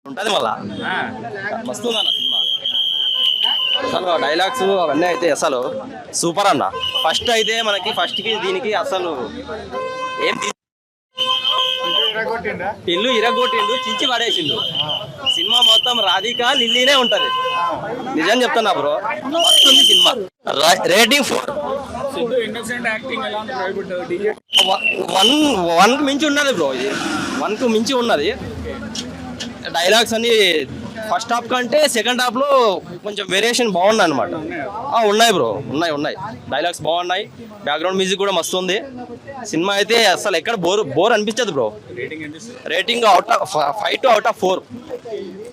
ఉంటది మళ్ళా మస్తు అన్న సినిమా. అసలు డైలాగ్స్ అవన్నీ అయితే అసలు సూపర్ అన్న. ఫస్ట్ అయితే మనకి ఫస్ట్ కి దీనికి అసలు ఏం ఇల్లు ఇరగొట్టిండు, చించి పడేసిండు. సినిమా మొత్తం రాధిక లిల్లీనే ఉంటది. నిజం చెప్తున్నా బ్రో, వస్తుంది సినిమా. రేటింగ్ 4. వన్ కు మించి ఉన్నది బ్రో, ఇది 1 కు మించి ఉన్నది. డైలాగ్స్ అన్ని ఫస్ట్ హాఫ్ కంటే సెకండ్ హాఫ్ లో కొంచెం వేరియేషన్ బాగున్నాయి అనమాట. ఉన్నాయి బ్రో, ఉన్నాయి డైలాగ్స్ బాగున్నాయి. బ్యాక్గ్రౌండ్ మ్యూజిక్ కూడా మస్తు ఉంది. సినిమా అయితే అసలు ఎక్కడ బోర్ అనిపించదు బ్రో. రేటింగ్ 5/4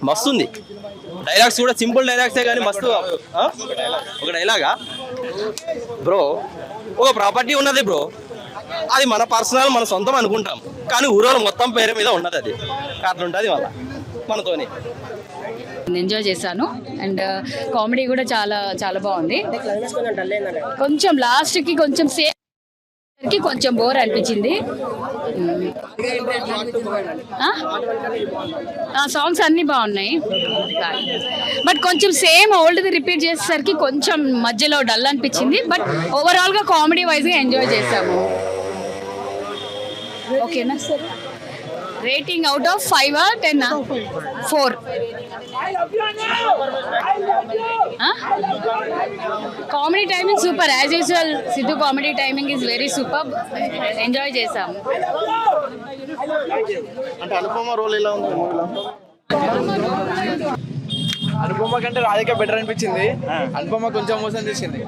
మస్తు ఉంది. డైలాగ్స్ కూడా సింపుల్ డైలాగ్సే కానీ మస్తు. ఒక డైలాగా బ్రో, ఒక ప్రాపర్టీ ఉన్నది బ్రో, అది మన పర్సనల్, మన సొంతం అనుకుంటాం, కానీ ఊరోళ్ళు మొత్తం పేరు మీద ఉన్నది. అది అట్లుంటుంది మళ్ళీ మనతోని. ఎంజాయ్ చేశాను అండ్ కామెడీ కూడా చాలా చాలా బాగుంది. కొంచెం లాస్ట్కి కొంచెం కొంచెం బోర్ అనిపించింది. సాంగ్స్ అన్నీ బాగున్నాయి, బట్ కొంచెం సేమ్ ఓల్డ్ది రిపీట్ చేసేసరికి కొంచెం మధ్యలో డల్ అనిపించింది. బట్ ఓవరాల్గా కామెడీ వైజ్గా ఎంజాయ్ చేశాము. ఓకేనా sir? Rating out of 5 or 10? 4. Comedy timing super as usual. Siddhu comedy timing is very super. Enjoy చేసాము. అంటే అనుపమ రోల్ ఎలా ఉంది మూవీలో? అనుపమ కంటే రాధిక బెటర్ అనిపించింది. అనుపమ కొంచెం మోసం చేసింది.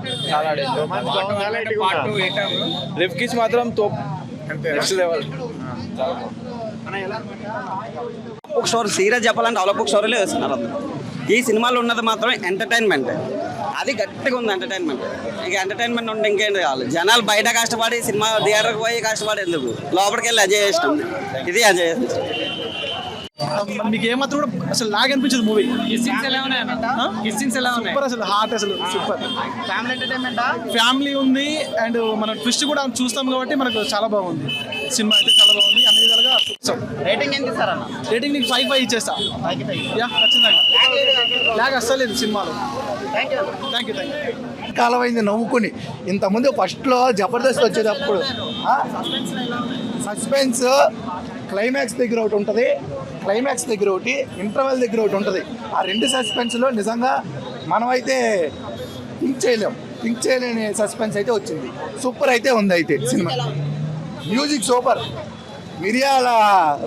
రిఫ్ కిస్ మాత్రం తోప్, నెక్స్ట్ లెవెల్. ఒక స్టోరీ సీరియస్ చెప్పాలంటే అవలపు స్టోరీలో వేస్తున్నారు అందరూ. ఈ సినిమాలో ఉన్నది మాత్రం ఎంటర్టైన్మెంట్. అది గట్టిగా ఉంది ఎంటర్టైన్మెంట్. ఇక ఎంటర్టైన్మెంట్ ఉంటే ఇంకేంటి కావాలి? జనాలు బయట కష్టపడి సినిమా థియేటర్కి పోయి కష్టపడి ఎందుకు, లోపలికి వెళ్ళి ఎంజాయ్ చేసినాం. ఇది ఎంజాయ్ చేస్తాం. మీకు ఏమాత్రం కూడా అసలు లాగ్ అనిపించదు మూవీ. సూపర్, అసలు హార్ట్, అసలు సూపర్. ఫ్యామిలీ ఎంటర్టైన్మెంట్, ఫ్యామిలీ ఉంది అండ్ మనం ట్విస్ట్ కూడా చూస్తాం కాబట్టి మనకు చాలా బాగుంది. సినిమా అయితే చాలా బాగుంది అన్ని విధాలుగా. రేటింగ్ ఎంత సార్ అన్న? రేటింగ్ నీకు 5/5 ఇచ్చేస్తా. యా, ఖచ్చితంగా లాగ్ అస్సలేదు సినిమాలో. Thank you. కాలం అయింది నవ్వుకుని. ఇంతకుముందు ఫస్ట్లో జబర్దస్త్ వచ్చేటప్పుడు సస్పెన్స్ క్లైమాక్స్ దగ్గర ఒకటి ఉంటుంది, క్లైమాక్స్ దగ్గర ఒకటి, ఇంటర్వెల్ దగ్గర ఒకటి ఉంటుంది. ఆ 2 సస్పెన్స్లో నిజంగా మనమైతే థింక్ చేయలేని సస్పెన్స్ అయితే వచ్చింది. సూపర్ అయితే ఉంది అయితే సినిమా. Music super.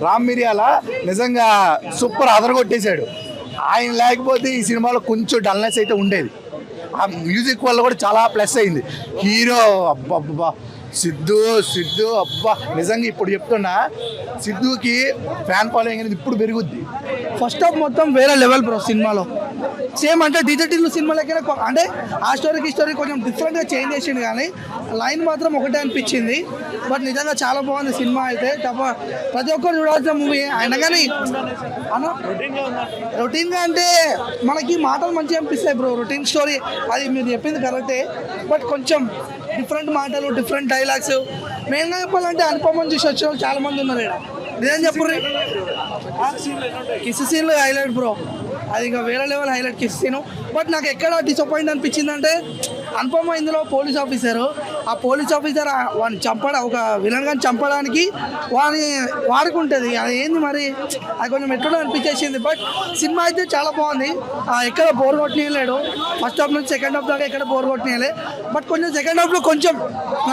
రామ్ మిరియాల నిజంగా సూపర్ అదరగొట్టేశాడు. ఆయన లేకపోతే ఈ సినిమాలో కొంచెం డల్నెస్ అయితే ఉండేది. ఆ మ్యూజిక్ వల్ల కూడా చాలా ప్లస్ అయింది. హీరో అబ్బా సిద్ధు అబ్బా, నిజంగా ఇప్పుడు చెప్తున్నా, సిద్ధుకి ఫ్యాన్ ఫాలోయింగ్ అనేది ఇప్పుడు పెరుగుద్ది. ఫస్ట్ హాఫ్ మొత్తం వేరే లెవెల్ బ్రో సినిమాలో. సేమ్ అంటే డిజిటల్ సినిమాలకైనా అంటే ఆ స్టోరీ కొంచెం డిఫరెంట్గా చేంజ్ చేసింది, కానీ లైన్ మాత్రం ఒకటే అనిపించింది. బట్ నిజంగా చాలా బాగుంది సినిమా అయితే. ప్రతి ఒక్కరు చూడాల్సిన మూవీ. అయినా కానీ రొటీన్గా అంటే మనకి మాటలు మంచిగా అనిపిస్తాయి బ్రో. రొటీన్ స్టోరీ అది మీరు చెప్పింది కరెక్టే, బట్ కొంచెం డిఫరెంట్ మాటలు, డిఫరెంట్ డైలాగ్స్. మెయిన్గా చెప్పాలంటే అనుపమని చూసి వచ్చిన వాళ్ళు చాలా మంది ఉన్నారు ఇక్కడ. నిజం చెప్పరు, కిస్ సీన్లు హైలైట్ బ్రో. అది ఇంకా వేరే level highlight kiss scene. But నాకు ఎక్కడ డిసప్పాయింట్ అనిపించింది అంటే, అనుపమ ఇందులో పోలీస్ ఆఫీసరు. ఆ పోలీస్ ఆఫీసర్ వాడిని ఒక విలన్ గాని చంపడానికి వాడుకుంటుంది. అది ఏంది మరి, అది కొంచెం ఎట్లా అనిపించేసింది. బట్ సినిమా అయితే చాలా బాగుంది. ఎక్కడ బోర్ కొట్టనీయలేడు. ఫస్ట్ హాఫ్ నుంచి సెకండ్ హాఫ్ దాకా ఎక్కడ బోర్ కొట్టనీయలే. బట్ కొంచెం సెకండ్ హాఫ్లో కొంచెం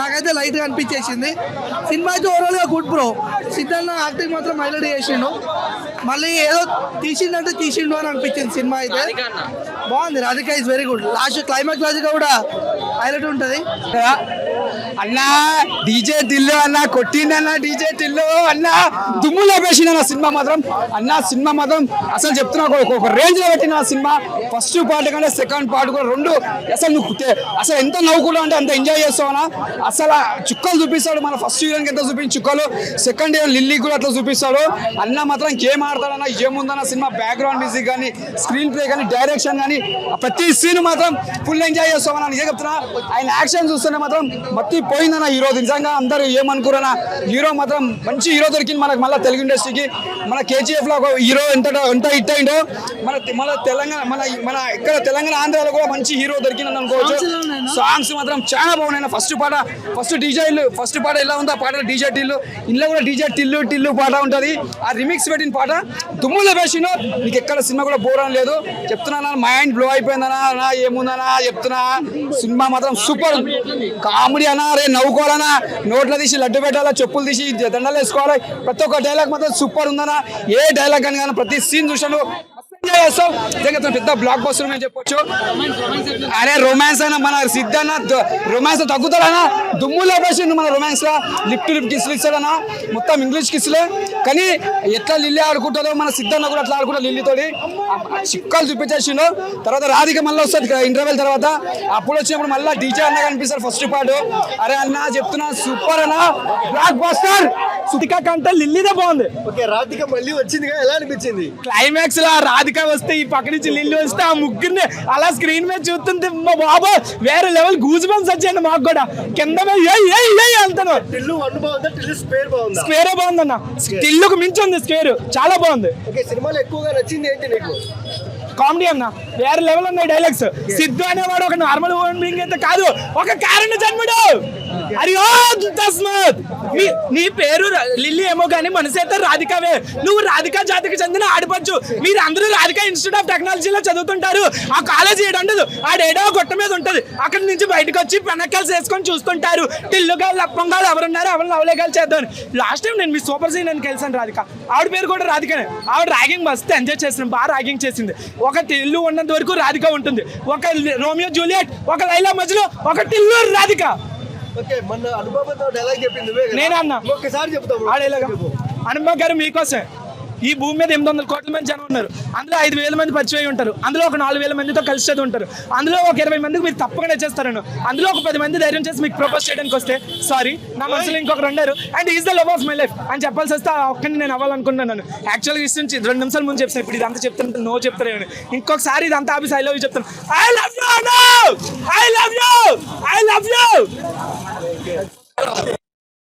నాకైతే లైట్గా అనిపించేసింది. సినిమా అయితే ఓవరాల్గా గుడ్ బ్రో. సిద్ధార్థ యాక్టింగ్ మాత్రం హైలైట్ చేసిండు. మళ్ళీ ఏదో తీసిండు అని అనిపించింది. సినిమా అయితే బాగుంది. Radhika is very good. Last climax Radhika కూడా హైలైట్ ఉంటుంది. అన్నా డీజే టిల్లు అన్న కొట్టిండన్న, డీజే టిల్లు అన్న దుమ్ము లేపేసింది అన్న సినిమా మాత్రం. సినిమా మాత్రం అసలు చెప్తున్నా ఒక రేంజ్ లో పెట్టిన సినిమా. ఫస్ట్ పార్ట్ కంటే సెకండ్ పార్ట్ కూడా రెండు అసలు అసలు ఎంత నవ్వుకుంటావు అంటే అంత ఎంజాయ్ చేస్తావు అన్న. అసలు చుక్కలు చూపిస్తాడు. మన ఫస్ట్ హీరోకి ఎంత చూపించి చుక్కలు, సెకండ్ హీరో లిల్లీ కూడా అట్లా చూపిస్తాడు. అన్న మాత్రం గేమ్ ఆడతాడన్న, ఏముందన్న సినిమా. బ్యాక్గ్రౌండ్ మ్యూజిక్ కానీ, స్క్రీన్ ప్లే కానీ, డైరెక్షన్ కానీ, ప్రతి సీన్ మాత్రం ఫుల్ ఎంజాయ్ చేస్తామన్నా. నిజంగా చెప్తున్నా, ఆయన యాక్షన్ చూస్తేనే మాత్రం మత్తి అదిరిపోయిందన్న హీరో. నిజంగా అందరూ ఏమనుకురన్నా, హీరో మాత్రం మంచి హీరో దొరికింది మనకు. మళ్ళీ తెలుగు ఇండస్ట్రీకి మన KGF లో ఒక హీరో ఎంత హిట్ అయిందో మన తెలంగాణ మన ఇక్కడ తెలంగాణ ఆంధ్రాలో కూడా మంచి హీరో దొరికిందని అనుకోవచ్చు. సాంగ్స్ మాత్రం చాలా బాగున్నాయి. ఫస్ట్ పాట ఎలా ఉందో ఆ పాట డీజే టిల్లు, ఇంట్లో కూడా డీజే టిల్లు పాట ఉంటుంది. ఆ రిమిక్స్ పెట్టిన పాట దుమ్ములో వేసిన నీకు ఎక్కడ సినిమా కూడా బోర్ అని లేదు. చెప్తున్నా మైండ్ బ్లో అయిపోయిందనా, ఏముందనా చెప్తున్నా. సినిమా మాత్రం సూపర్ కామెడీ అన్నా, రే నవ్వుకోవాలన్నా, నోట్లో తీసి లడ్డు పెట్టాలా, చెప్పులు తీసి దండలు వేసుకోవాలి. ప్రతి ఒక్క డైలాగ్ మాత్రం సూపర్ ఉందన్నా. ఏ డైలాగ్ అని కానీ ప్రతి సీన్ చూసాను పెద్ద బ్లాక్ బస్టర్ మేము చెప్పొచ్చు. అరే రొమాన్స్ అయినా మన సిద్ధన్న రొమాన్స్ తగ్గుతాడన్నా, దుమ్ములో వేసిండు మన రొమాన్స్ లా. లిప్ కిస్లు ఇస్తాడన్నా, మొత్తం ఇంగ్లీష్ కిస్లే. కానీ ఎట్లా లిల్లీ ఆడుకుంటుందో మన సిద్ధన్న కూడా అట్లా ఆడుకుంటా లిల్లీతోటి చిక్కలు చూపించేసిండు. తర్వాత రాధిక మళ్ళీ వస్తుంది ఇంటర్వెల్ తర్వాత. అప్పుడు వచ్చినప్పుడు మళ్ళీ డీజే అన్న కనిపిస్తారు ఫస్ట్ పార్ట్. అరే అన్న చెప్తున్నా సూపర్ అన్న, బ్లాక్ బస్టర్. సుతికా కంటే లిల్లీదే బాగుంది. ఓకే, రాధిక మళ్ళీ వచ్చింది, ఎలా అనిపించింది? క్లైమాక్స్ లా రాధిక వస్తే ఈ పక్క నుంచి లిల్లీ వస్తే ఆ ముగ్గురిని అలా స్క్రీన్ మీద చూస్తుంటే మా బాబా వేరే లెవెల్ గూజ్ బంప్స్ వచ్చాయండి మాకు కూడా. కింద వెళ్తాను. టిల్లు 1 బాగుందా, టిల్లు స్క్వేర్ బాగుందా? స్క్వేరే బాగుందన్న, టిల్లుకు మించి ఉంది స్క్వేర్, చాలా బాగుంది. ఓకే, సినిమాలో ఎక్కువగా నచ్చింది ఏంటి నీకు? కామెడీ అన్న వేరే లెవెల్ ఉన్నాయి డైలాగ్స్. సిద్ధు అనేవాడు ఒక నార్మల్ హ్యూమన్ బీయింగ్ అయితే కాదు, ఒక కారణ జన్ముడు. అరియో తస్మత్, నీ పేరు లిల్లీ ఏమో కానీ మనసు అయితే రాధికావే. నువ్వు రాధికా జాతికి చెందిన ఆడపచ్చు. మీరు అందరూ రాధికా ఇన్స్టిట్యూట్ ఆఫ్ టెక్నాలజీలో చదువుతుంటారు. ఆ కాలేజీ ఏడుండదు, ఆడేడో గొట్ట మీద ఉంటది. అక్కడి నుంచి బయటకు వచ్చి పెనక్కల్స్ వేసుకొని చూస్తుంటారు. టిల్లుగాలు లప్పంగాలు ఎవరున్నారు, ఎవరిని అవలేగాలు చేద్దాం. లాస్ట్ టైం నేను మీ సూపర్ సీన్ అని కలిసాను రాధిక. ఆవిడ పేరు కూడా రాధికనే. ఆవిడ ర్యాగింగ్ మస్తు ఎంజాయ్ చేస్తున్నాం, బాగా ర్యాగింగ్ చేసింది. ఒక టిల్లు ఉన్నంత వరకు రాధిక ఉంటుంది, ఒక రోమియో జూలియట్, ఒక లైలా మజ్ను, ఒక టిల్లు రాధిక. ఓకే, మన అనుభవంతో డైలాగ్ చెప్పింది నేనే అన్నా, ఒక్కసారి చెప్తాము. ఆ డైలాగ్ అనుభవ్ గారు మీకోసం. ఈ భూమి మీద 800 కోట్ల మంది జనం ఉన్నారు. అందులో 5,000 మంది పరిచయం ఉంటారు. అందులో ఒక 4,000 మందితో కలిసి చదువు ఉంటారు. అందులో ఒక 20 మందికి మీరు తప్పకుండా చేస్తారను. అందులో ఒక 10 మంది ధైర్యం చేసి మీకు ప్రపోజ్ చేయడానికి వస్తే సారీ నా మనసులో ఇంకొకరు ఉన్నారు and is the love of my life అని చెప్పాల్సి వస్తే ఒక్కడిని నేను అవ్వాలనుకున్నాను. యాక్చువల్గా ఇష్టం 2 నిమిషాల ముందు చెప్తాను, ఇప్పుడు ఇదంతా చెప్తాను నో చెప్తాను. ఇంకొకసారి ఇదంతా ఆఫీస్ ఐ లవ్ యూ చెప్తాను. I love you, I love you, I love you.